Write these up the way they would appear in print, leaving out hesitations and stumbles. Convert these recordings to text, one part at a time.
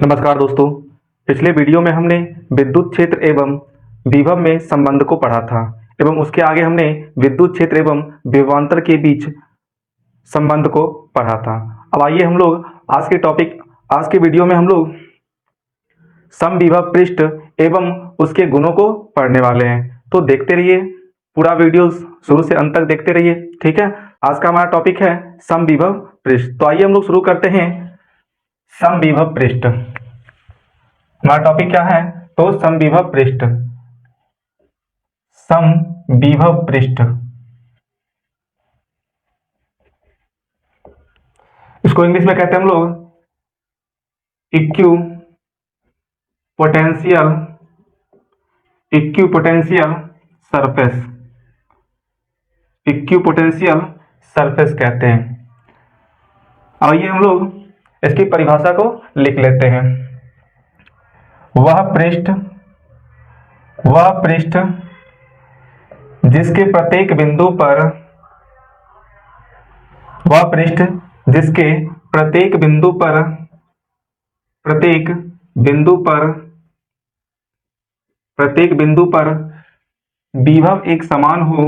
नमस्कार दोस्तों। पिछले वीडियो में हमने विद्युत क्षेत्र एवं विभव में संबंध को पढ़ा था एवं उसके आगे हमने विद्युत क्षेत्र एवं विभवांतर के बीच संबंध को पढ़ा था। अब आइए हम लोग आज के वीडियो में हम लोग समविभव पृष्ठ एवं उसके गुणों को पढ़ने वाले हैं। तो देखते रहिए, पूरा वीडियो शुरू से अंत तक देखते रहिए, ठीक है। आज का हमारा टॉपिक है समविभव पृष्ठ। तो आइए हम लोग शुरू करते हैं। समविभव पृष्ठ हमारा टॉपिक क्या है? तो समविभव पृष्ठ। समविभव पृष्ठ इसको इंग्लिश में कहते हैं हम लोग इक्विपोटेंशियल सरफेस। इक्विपोटेंशियल सरफेस कहते हैं। आइए हम लोग इसकी परिभाषा को लिख लेते हैं। वह पृष्ठ जिसके प्रत्येक बिंदु पर विभव एक समान हो,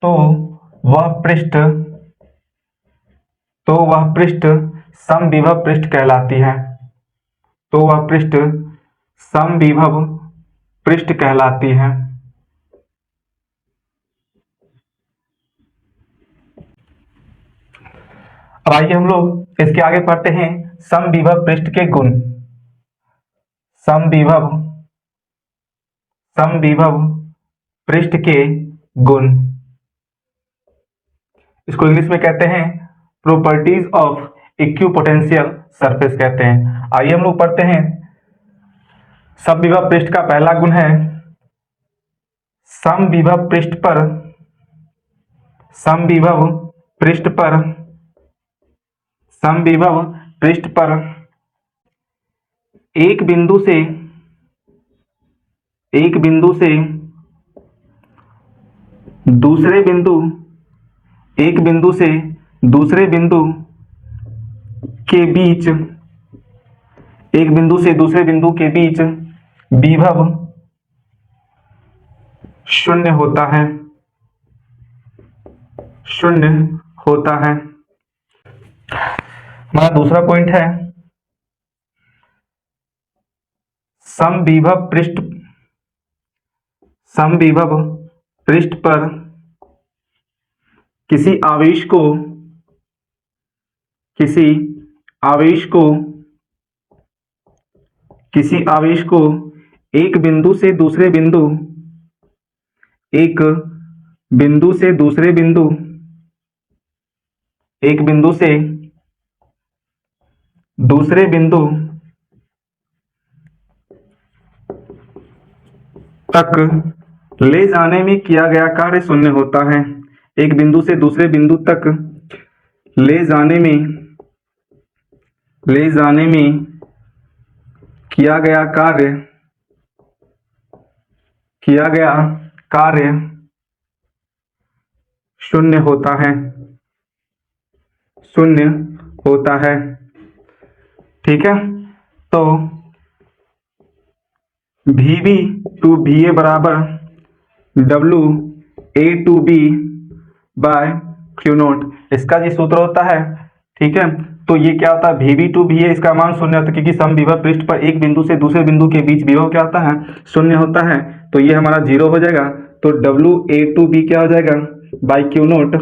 तो वह पृष्ठ समविभव पृष्ठ कहलाती है। अब आइए हम लोग इसके आगे पढ़ते हैं समविभव पृष्ठ के गुण। समविभव पृष्ठ के गुण इसको इंग्लिश में कहते हैं प्रॉपर्टीज ऑफ इक्विपोटेंशियल सरफेस कहते हैं। आइए हम लोग पढ़ते हैं। समविभव पृष्ठ का पहला गुण है समविभव पृष्ठ पर एक बिंदु से दूसरे बिंदु के बीच विभव शून्य होता है। हमारा दूसरा पॉइंट है समविभव पृष्ठ पर किसी आवेश को एक बिंदु से दूसरे बिंदु तक ले जाने में किया गया कार्य शून्य होता है। एक बिंदु से दूसरे बिंदु तक ले जाने में किया गया कार्य शून्य होता है। ठीक है। तो VB टू VA बराबर WA to B by Q note, इसका ये सूत्र होता है। ठीक है। तो ये क्या होता है? VB टू VA, इसका मान शून्य होता है क्योंकि समविभव पृष्ठ पर एक बिंदु से दूसरे बिंदु के बीच विभव क्या होता है? शून्य होता है। तो ये हमारा 0 हो जाएगा। तो WA टू B क्या हो जाएगा? By Q nought.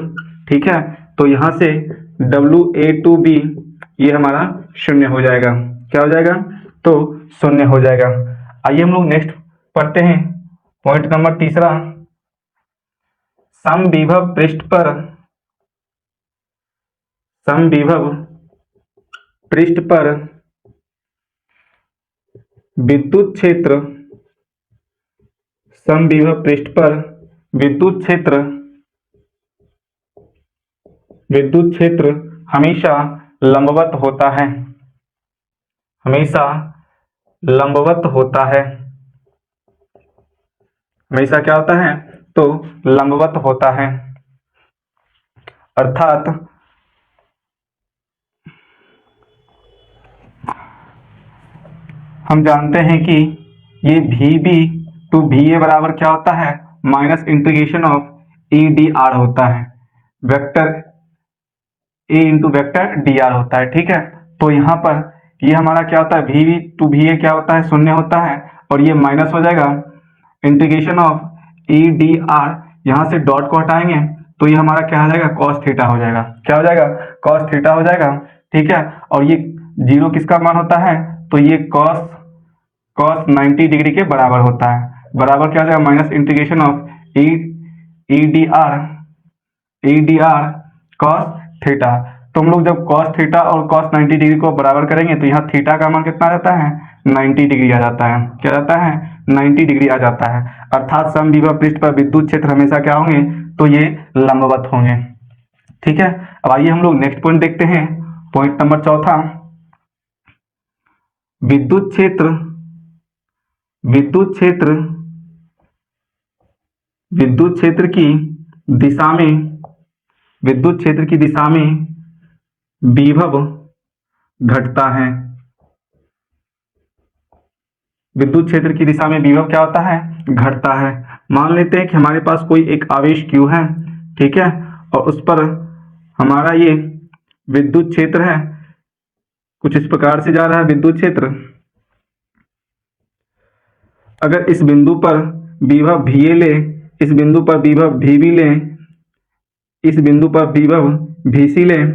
ठीक है। तो यहाँ से WA टू B ये हमारा शून्य हो जाएगा। क्या हो जाएगा? तो शून्य हो जाएगा। आइए हम लोग नेक्स्ट पढ़ते हैं। पॉइंट नंबर तीसरा, समविभव पृष्ठ पर विद्युत क्षेत्र हमेशा लंबवत होता है। हमेशा क्या होता है, तो लंबवत होता है। अर्थात हम जानते हैं कि ये V B to V A बराबर क्या होता है, minus integration of E d r होता है, vector A into vector d r होता है। ठीक है, तो यहाँ पर ये हमारा क्या होता है, V B to V A क्या होता है, शून्य होता है, और ये माइनस हो जाएगा integration of E d are, यहाँ से डॉट को हटाएंगे तो ये हमारा क्या हो जाएगा, कॉस थीटा हो जाएगा। क्या हो जाएगा, कॉस थीटा हो जाएगा। ठीक है, और ये जीरो किसका मान होता है, तो ये कॉस कॉस 90 डिग्री के बराबर होता है। बराबर क्या हो जाएगा, minus integration of E d are cos theta. तो हम लोग जब कॉस थीटा और कॉस 90 डिग्री को बराबर करेंगे तो यहाँ थीटा का मान कितना आ जाता है, 90 डिग्री आ जाता है। क्या जाता है, 90 डिग्री आ जाता है। अर्थात समविभव पृष्ठ पर विद्युत क्षेत्र हमेशा क्या होंगे, तो ये लंबवत होंगे। ठीक है, अब आइए हम लोग नेक्स्ट पॉइंट देखते हैं। पॉइंट नंबर चौथा, विद्युत क्षेत्र विद्युत क्षेत्र विद्युत क्षेत्र की दिशा में विद्युत क्षेत्र की दिशा में विभव घटता है। विद्युत क्षेत्र की दिशा में विभव क्या होता है, घटता है। मान लेते हैं कि हमारे पास कोई एक आवेश Q है, ठीक है, और उस पर हमारा ये विद्युत क्षेत्र है, कुछ इस प्रकार से जा रहा है विद्युत क्षेत्र। अगर इस बिंदु पर विभव VA ले, इस बिंदु पर विभव VB ले, इस बिंदु पर विभव VC ले,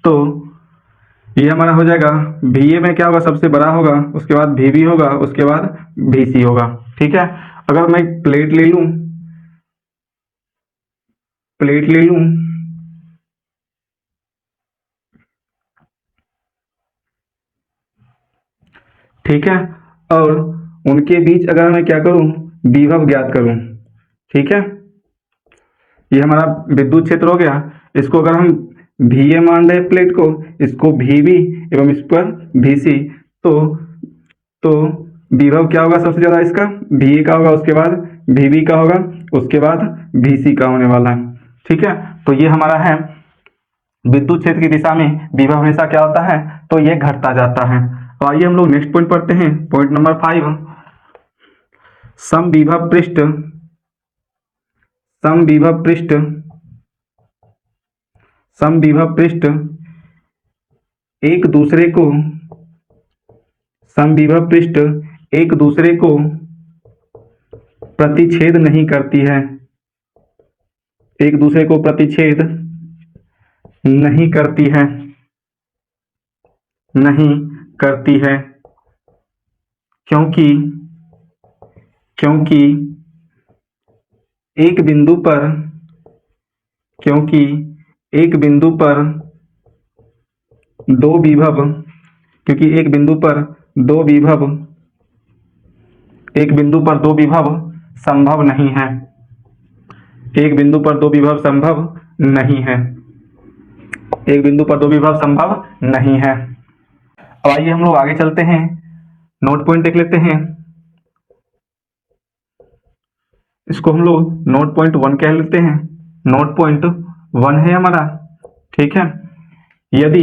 तो ये हमारा हो जाएगा, VA में क्या होगा, सबसे बड़ा होगा, उसके बाद VB होगा, उसके बाद VC होगा। ठीक है, अगर मैं प्लेट ले लूं, ठीक है, और उनके बीच अगर मैं क्या करूं, विभव ज्ञात करूं। ठीक है, ये हमारा विद्युत क्षेत्र हो गया। इसको अगर हम VA मान रहे प्लेट को, इसको VB एवं इस पर VC, तो विभव क्या होगा, सबसे ज्यादा इसका VA का होगा, उसके बाद VB का होगा, उसके बाद VC का होने वाला है। ठीक है, तो ये हमारा है विद्युत क्षेत्र की दिशा में विभव हमेशा क्या होता है, तो ये घटता जाता है। तो आइए हम लोग नेक्स्ट पॉइंट पढ़ते हैं। पॉइंट नंबर 5, समविभव पृष्ठ समविभव पृष्ठ समविभव पृष्ठ एक दूसरे को समविभव पृष्ठ एक दूसरे को प्रतिच्छेद नहीं करती है, एक दूसरे को प्रतिच्छेद नहीं करती है, नहीं करती है, क्योंकि एक बिंदु पर दो विभव क्योंकि एक बिंदु पर दो विभव संभव नहीं है, एक बिंदु पर दो विभव संभव नहीं है, एक बिंदु पर दो विभव संभव नहीं है। अब आइए हम लोग आगे चलते हैं, नोट पॉइंट देख लेते हैं। इसको हम लोग नोट पॉइंट 1 कह लेते हैं। नोट पॉइंट 1 है हमारा, ठीक है, यदि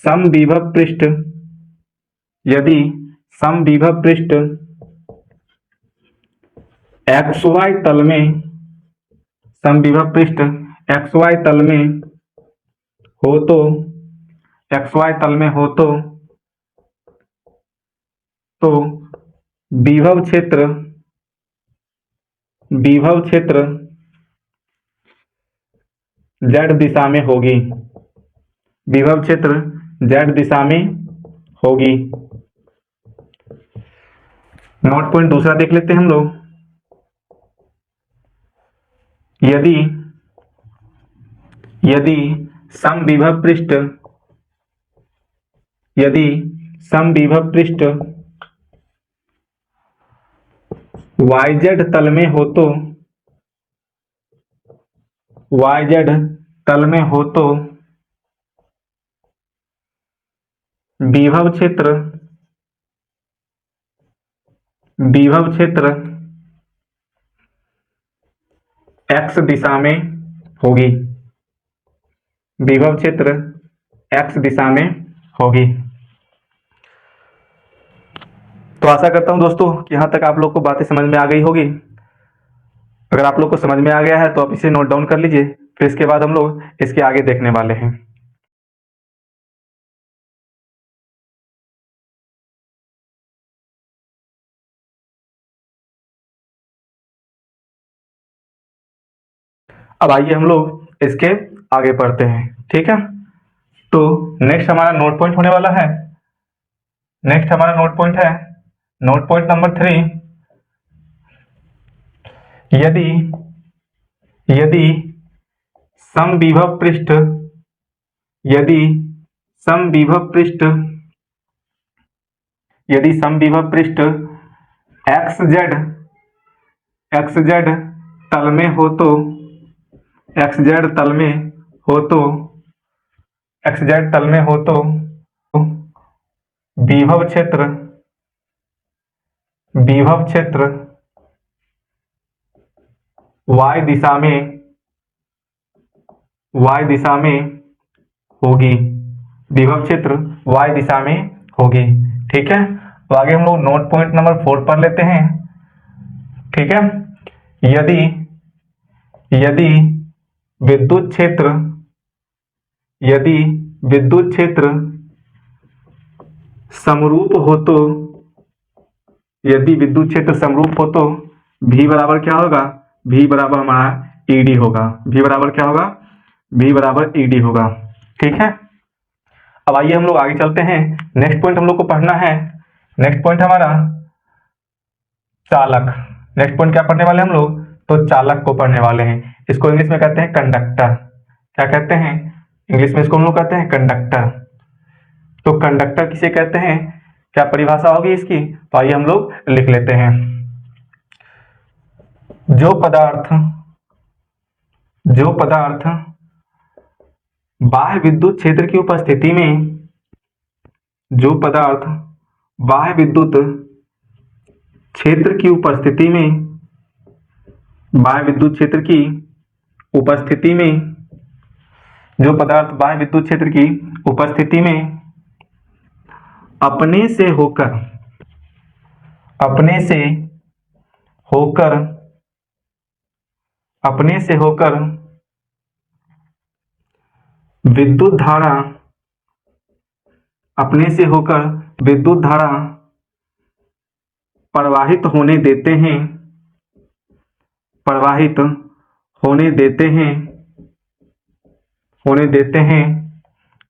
समविभव पृष्ठ XY तल में समविभव पृष्ठ XY तल में हो तो विभव क्षेत्र Z दिशा में होगी, विभव क्षेत्र Z दिशा में होगी। नोट पॉइंट दूसरा देख लेते हैं हम लोग। यदि समविभव पृष्ठ YZ तल में हो तो विभव क्षेत्र विभव क्षेत्र x दिशा में होगी। विभव क्षेत्र x दिशा में होगी। तो आशा करता हूं दोस्तों कि यहां तक आप लोग को बातें समझ में आ गई होगी। अगर आप लोग को समझ में आ गया है तो आप इसे नोट डाउन कर लीजिए, फिर इसके बाद हम लोग इसके आगे देखने वाले हैं। अब आइए हम लोग इसके आगे पढ़ते हैं, ठीक है। तो नेक्स्ट हमारा नोट पॉइंट होने वाला है। नेक्स्ट हमारा नोट पॉइंट है नोट पॉइंट नंबर 3। यदि यदि समविभव पृष्ठ यदि समविभव पृष्ठ यदि समविभव पृष्ठ xz तल में हो तो xz तल में हो तो xz तल में हो तो विभव क्षेत्र y दिशा में होगी। विभव क्षेत्र y दिशा में होगी, ठीक है। तो आगे हम लोग नोट पॉइंट नंबर 4 पढ़ लेते हैं, ठीक है। यदि विद्युत क्षेत्र समरूप हो तो V बराबर क्या होगा? V बराबर हमारा ED होगा। V बराबर क्या होगा? V बराबर ED होगा, ठीक है। अब आइए हम लोग आगे चलते हैं। नेक्स्ट पॉइंट हम लोग को पढ़ना है। नेक्स्ट पॉइंट हमारा चालक। नेक्स्ट पॉइंट क्या पढ़ने वाले हम लोग? तो चालक को पढ़ने वाले हैं। इसको इंग्लिश में कहते हैं कंडक्टर। क्या कहते हैं? इंग्लिश में इसको हम लोग कहते हैं कंडक्टर। तो कंडक्टर किसे कहते हैं, क्या परिभाषा होगी इसकी? तो आइए हम लोग लिख लेते हैं। जो पदार्थ बाह्य विद्युत क्षेत्र की उपस्थिति में बाह्य विद्युत क्षेत्र की उपस्थिति में जो पदार्थ बाह्य विद्युत क्षेत्र की उपस्थिति में अपने से होकर विद्युत धारा प्रवाहित होने देते हैं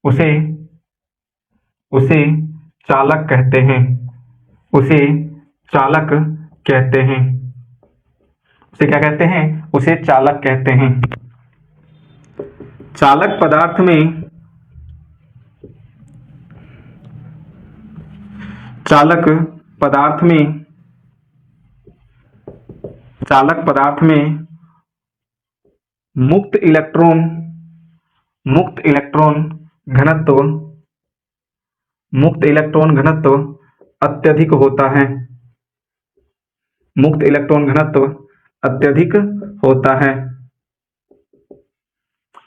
उसे चालक कहते हैं। उसे क्या कहते हैं? उसे चालक कहते हैं। चालक पदार्थ में मुक्त इलेक्ट्रॉन घनत्व अत्यधिक होता है। मुक्त इलेक्ट्रॉन घनत्व अत्यधिक होता है।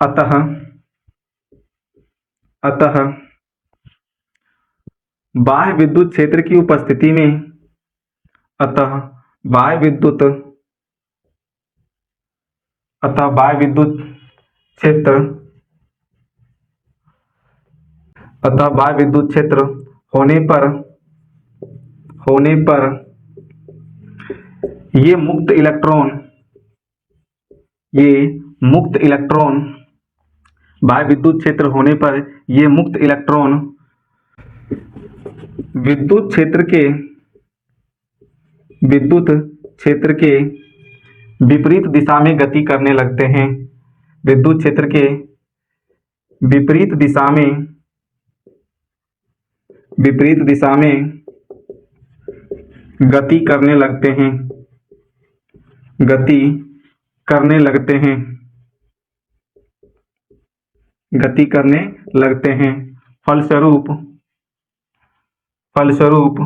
अतः बाह्य विद्युत क्षेत्र की उपस्थिति में बाह्य विद्युत क्षेत्र होने पर ये मुक्त इलेक्ट्रॉन बाह्य विद्युत क्षेत्र होने पर ये मुक्त इलेक्ट्रॉन विद्युत क्षेत्र के विपरीत दिशा में गति करने लगते हैं। विद्युत क्षेत्र के विपरीत दिशा में गति करने लगते हैं। फलस्वरूप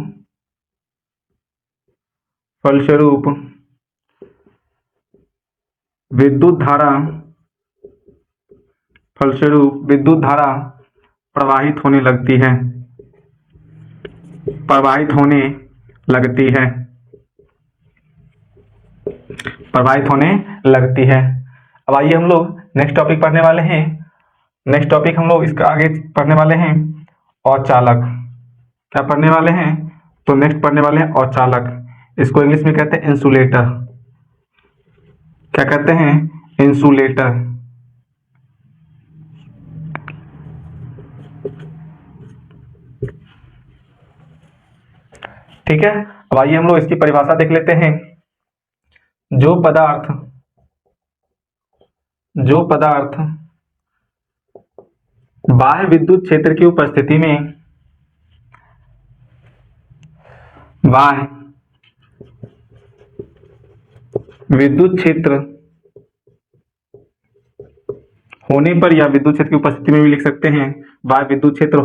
फलस्वरूप विद्युत धारा प्रवाहित होने लगती है। अब आइए हम लोग नेक्स्ट टॉपिक पढ़ने वाले हैं। नेक्स्ट टॉपिक हम लोग इसका आगे पढ़ने वाले हैं औचालक। क्या पढ़ने वाले हैं? तो नेक्स्ट पढ़ने वाले हैं औचालक। इसको इंग्लिश में कहते हैं इंसुलेटर। क्या कहते हैं? इंसुलेटर। ठीक है, अब आइए हम लोग इसकी परिभाषा देख लेते हैं। जो पदार्थ बाह्य विद्युत क्षेत्र की उपस्थिति में बाह्य विद्युत क्षेत्र होने पर या विद्युत क्षेत्र की उपस्थिति में भी लिख सकते हैं। बाह्य विद्युत क्षेत्र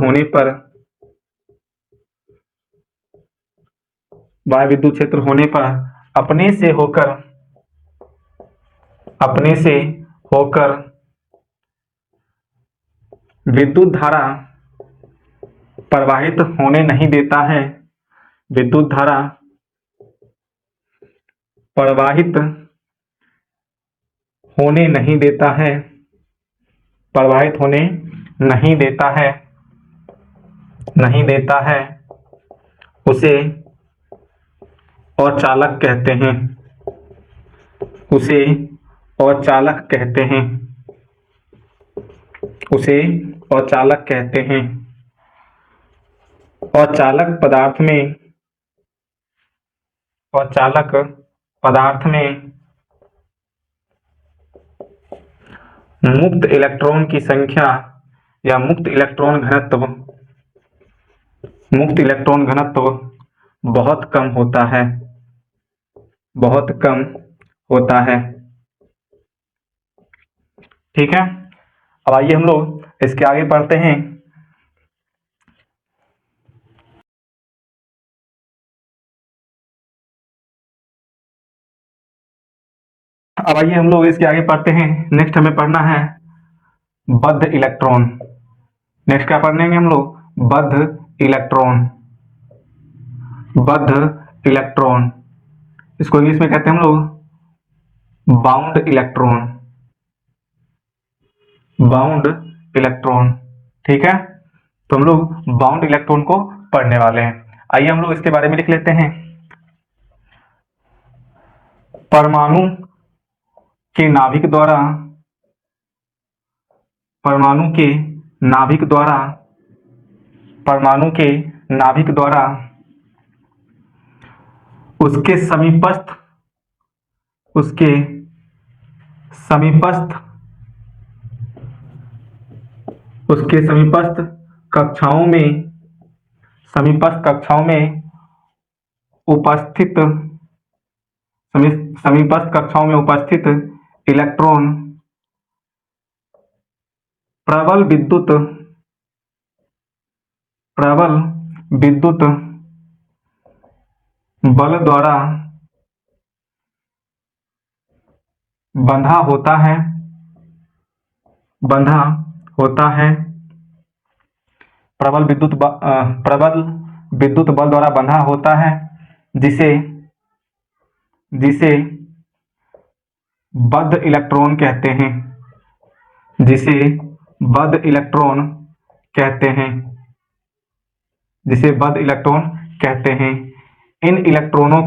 होने पर अपने से होकर विद्युत धारा प्रवाहित होने नहीं देता है। विद्युत धारा प्रवाहित होने नहीं देता है, उसे औचालक कहते हैं। औचालक पदार्थ में मुक्त इलेक्ट्रॉन की संख्या या मुक्त इलेक्ट्रॉन घनत्व बहुत कम होता है। ठीक है, अब आइए हम लोग इसके आगे पढ़ते हैं। नेक्स्ट हमें पढ़ना है बद्ध इलेक्ट्रॉन। नेक्स्ट क्या पढ़ेंगे हम लोग? बद्ध इलेक्ट्रॉन। इसको इंग्लिश में कहते हैं हम लोग बाउंड इलेक्ट्रॉन। ठीक है, तो हम लोग बाउंड इलेक्ट्रॉन को पढ़ने वाले हैं। आइए हम लोग इसके बारे में लिख लेते हैं। परमाणु के नाभिक द्वारा उसके समीपस्थ कक्षाओं में उपस्थित इलेक्ट्रॉन प्रबल विद्युत बल द्वारा बंधा होता है। प्रबल विद्युत बल द्वारा बंधा होता है, जिसे बद्ध इलेक्ट्रॉन कहते हैं। इन इलेक्ट्रॉनों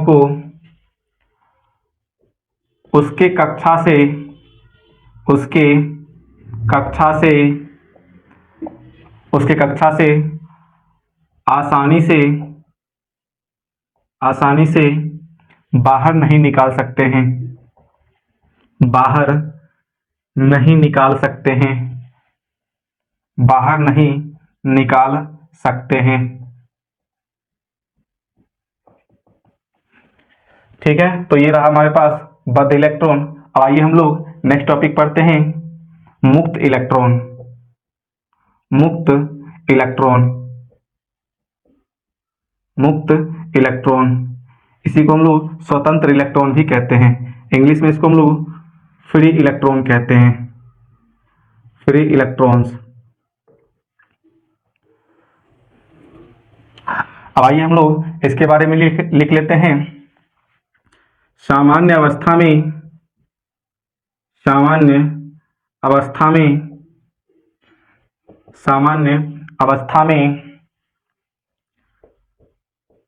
को उसके कक्षा से आसानी से बाहर नहीं निकाल सकते हैं। ठीक है, तो ये रहा हमारे पास बद्ध इलेक्ट्रॉन। आइए हम लोग नेक्स्ट टॉपिक पढ़ते हैं मुक्त मुक्त इलेक्ट्रॉन, मुक्त इलेक्ट्रॉन। इसी को हम लोग स्वतंत्र इलेक्ट्रॉन भी कहते हैं। इंग्लिश में इसको हम लोग फ्री इलेक्ट्रॉन कहते हैं, फ्री इलेक्ट्रॉन्स। अब आइए हम लोग इसके बारे में लिख लेते हैं। सामान्य अवस्था में, सामान्य अवस्था में, सामान्य अवस्था में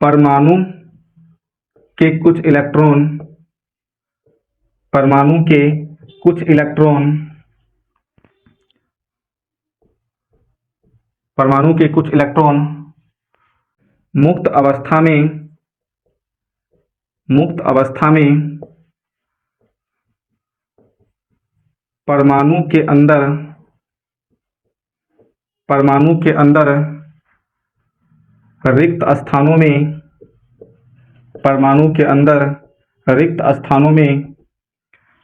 परमाणु के कुछ इलेक्ट्रॉन, परमाणु के कुछ इलेक्ट्रॉन, परमाणु के कुछ इलेक्ट्रॉन मुक्त अवस्था में, मुक्त अवस्था में परमाणु के अंदर, परमाणु के अंदर रिक्त स्थानों में, परमाणु के अंदर रिक्त स्थानों में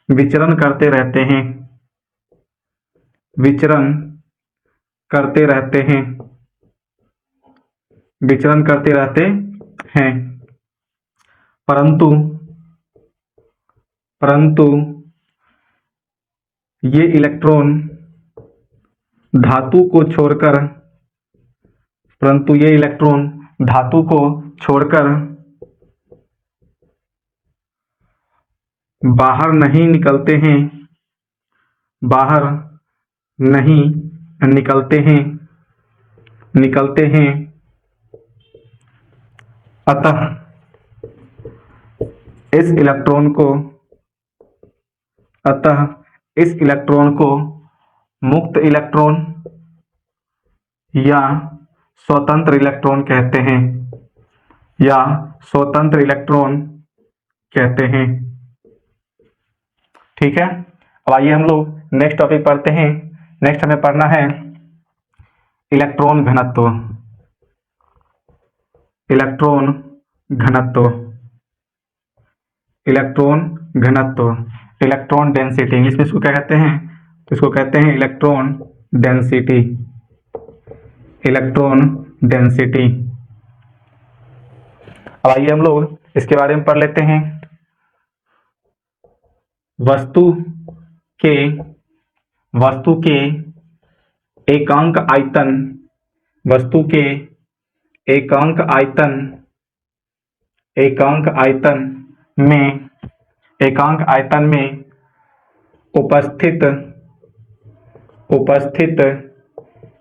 विचरण करते रहते हैं, विचरण करते रहते हैं, विचरण करते रहते हैं। परंतु, परंतु ये इलेक्ट्रॉन धातु को छोड़कर, परंतु ये इलेक्ट्रॉन धातु को छोड़कर बाहर नहीं निकलते हैं, बाहर नहीं निकलते हैं, निकलते हैं। अतः इस इलेक्ट्रॉन को, अतः इस इलेक्ट्रॉन को मुक्त इलेक्ट्रॉन या स्वतंत्र इलेक्ट्रॉन कहते हैं, या स्वतंत्र इलेक्ट्रॉन कहते हैं। ठीक है। अब आइए हम लोग नेक्स्ट टॉपिक पढ़ते हैं। नेक्स्ट हमें पढ़ना है इलेक्ट्रॉन घनत्व, इलेक्ट्रॉन घनत्व, इलेक्ट्रॉन घनत्व, इलेक्ट्रॉन डेंसिटी। इंग्लिश में इसको क्या कहते हैं? इसको कहते हैं इलेक्ट्रॉन डेंसिटी, इलेक्ट्रॉन डेंसिटी। अब आइए हम लोग इसके बारे में पढ़ लेते हैं। वस्तु के, वस्तु के एकांक आयतन, वस्तु के एकांक आयतन, एकांक आयतन में, एकांक आयतन में उपस्थित, उपस्थित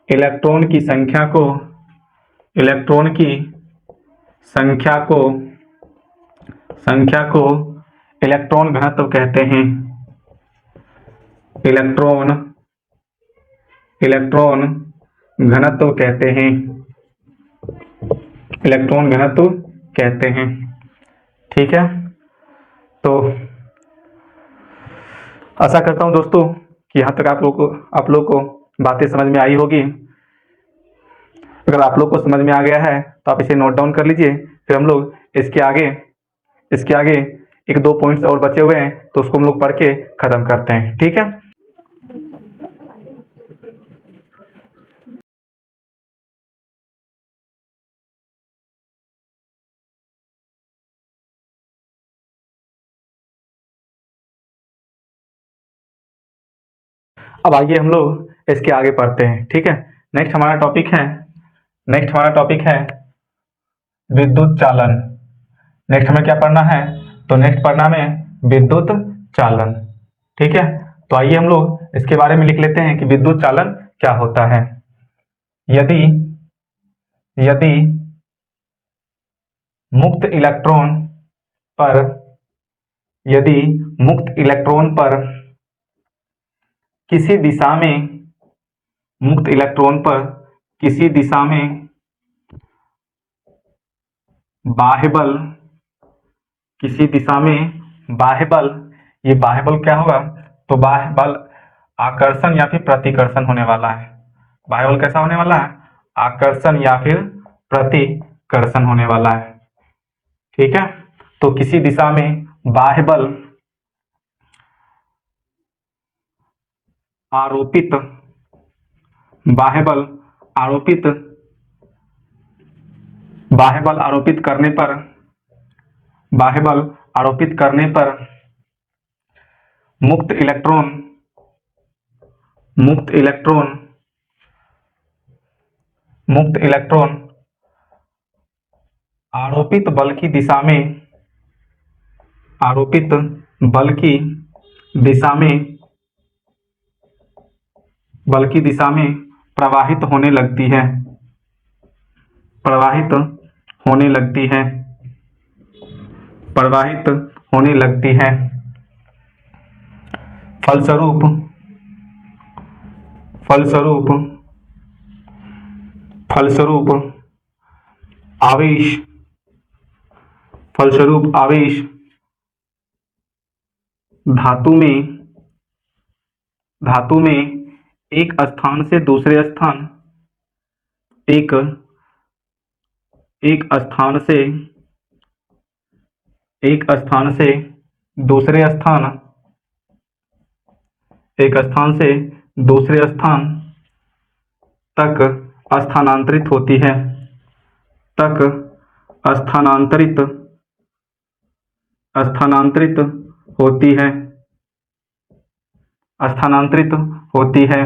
इलेक्ट्रॉन की संख्या को, इलेक्ट्रॉन की संख्या को, संख्या को इलेक्ट्रॉन घनत्व कहते हैं। इलेक्ट्रॉन, इलेक्ट्रॉन घनत्व कहते हैं, इलेक्ट्रॉन घनत्व कहते हैं। ठीक है। तो आशा करता हूं दोस्तों कि यहाँ तक आप लोग को बातें समझ में आई होगी। अगर आप लोग को समझ में आ गया है तो आप इसे नोट डाउन कर लीजिए। फिर हम लोग इसके आगे एक दो पॉइंट्स और बचे हुए हैं तो उसको हम लोग पढ़ के खत्म करते हैं। ठीक है। अब आइए हम लोग इसके आगे पढ़ते हैं। ठीक है। नेक्स्ट हमारा टॉपिक है, नेक्स्ट हमारा टॉपिक है विद्युत चालन। नेक्स्ट हमें क्या पढ़ना है? तो नेक्स्ट पढ़ना हमें विद्युत चालन। ठीक है। तो आइए हम लोग इसके बारे में लिख लेते हैं कि विद्युत चालन क्या होता है। यदि, यदि मुक्त इलेक्ट्रॉन पर, यदि मुक्त इलेक्ट्रॉन पर किसी दिशा में, मुक्त इलेक्ट्रॉन पर किसी दिशा में बाह्य बल, किसी दिशा में बाह्य बल, ये बाह्य बल क्या होगा? तो बाह्य बल आकर्षण या फिर प्रतिकर्षण होने वाला है। बाह्य बल कैसा होने वाला है? आकर्षण या फिर प्रतिकर्षण होने वाला है। ठीक है। तो किसी दिशा में बाह्य बल आरोपित, बाह्य बल आरोपित बाह्य बल आरोपित करने पर बाह्य बल आरोपित करने पर मुक्त इलेक्ट्रॉन मुक्त इलेक्ट्रॉन मुक्त इलेक्ट्रॉन आरोपित बल की दिशा में आरोपित बल की दिशा में बल की दिशा में प्रवाहित होने लगती है प्रवाहित होने लगती है प्रवाहित होने लगती है फलस्वरूप फलस्वरूप फलस्वरूप आवेश फलस्वरूप आवेश धातु में एक स्थान से दूसरे स्थान एक स्थान से दूसरे स्थान एक स्थान से दूसरे स्थान तक स्थानांतरित होती है स्थानांतरित होती है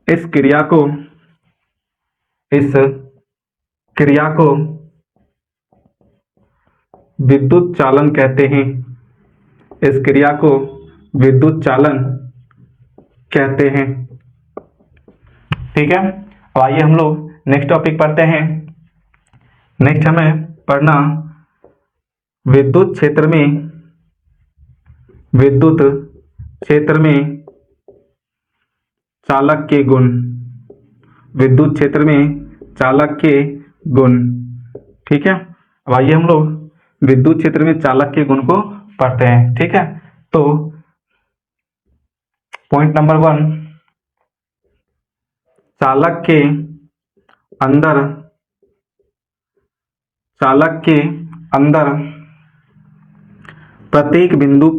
इस क्रिया को विद्युत चालन कहते हैं इस क्रिया को विद्युत चालन कहते हैं। ठीक है, अब आइए हम लोग नेक्स्ट टॉपिक पढ़ते हैं। नेक्स्ट हमें पढ़ना विद्युत क्षेत्र में चालक के गुण विद्युत क्षेत्र में चालक के गुण। ठीक है, अब आइए हम लोग विद्युत क्षेत्र में चालक के गुण को पढ़ते हैं। ठीक है, तो पॉइंट नंबर 1, चालक के अंदर प्रत्येक बिंदु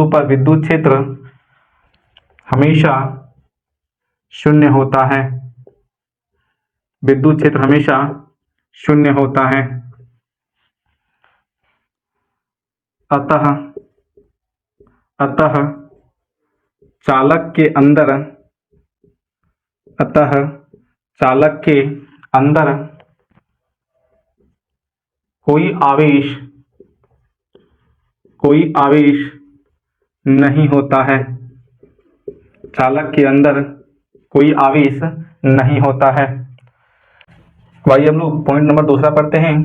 पर विद्युत क्षेत्र हमेशा शून्य होता है विद्युत क्षेत्र हमेशा शून्य होता है। अतः चालक के अंदर कोई आवेश नहीं होता है चालक के अंदर कोई आवेश नहीं होता है। भाई हम लोग पॉइंट नंबर 2 पढ़ते हैं।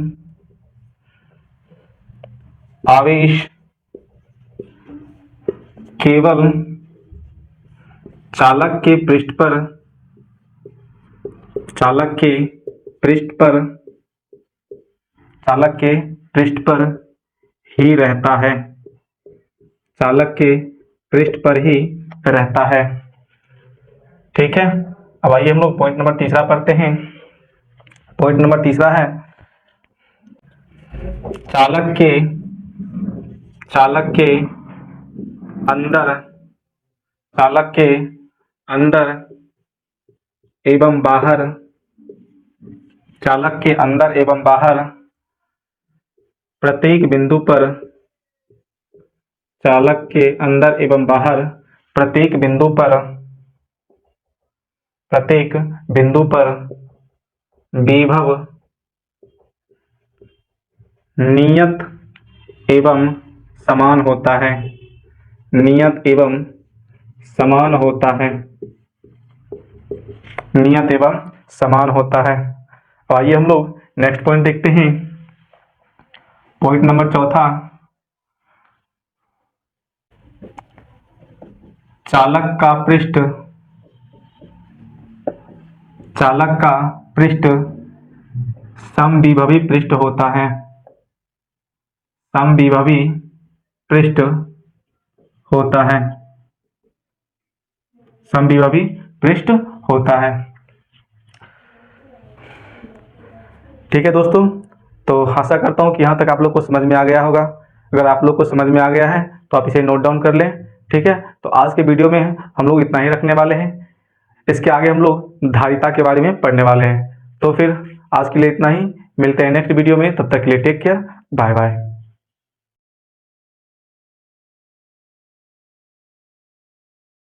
आवेश केवल चालक के पृष्ठ पर ही रहता है ठीक है, अब आइए हम लोग पॉइंट नंबर 3 पढ़ते हैं। पॉइंट नंबर 3 है चालक के अंदर एवं बाहर प्रत्येक बिंदु पर विभव नियत एवं समान होता है आइए हम लोग नेक्स्ट पॉइंट देखते हैं। पॉइंट नंबर 4, चालक का पृष्ठ समविभवी पृष्ठ होता है ठीक है दोस्तों, तो आशा करता हूँ कि यहाँ तक आप लोग को समझ में आ गया होगा। अगर आप लोग को समझ में आ गया है तो आप इसे नोट डाउन कर लें। ठीक है, तो आज के वीडियो में हम लोग इतना ही रखने वाले हैं। इसके आगे हम लोग धारिता के बारे में पढ़ने वाले हैं। तो फिर आज के लिए इतना ही, मिलते हैं नेक्स्ट वीडियो में। तब तक के लिए टेक केयर, बाय बाय।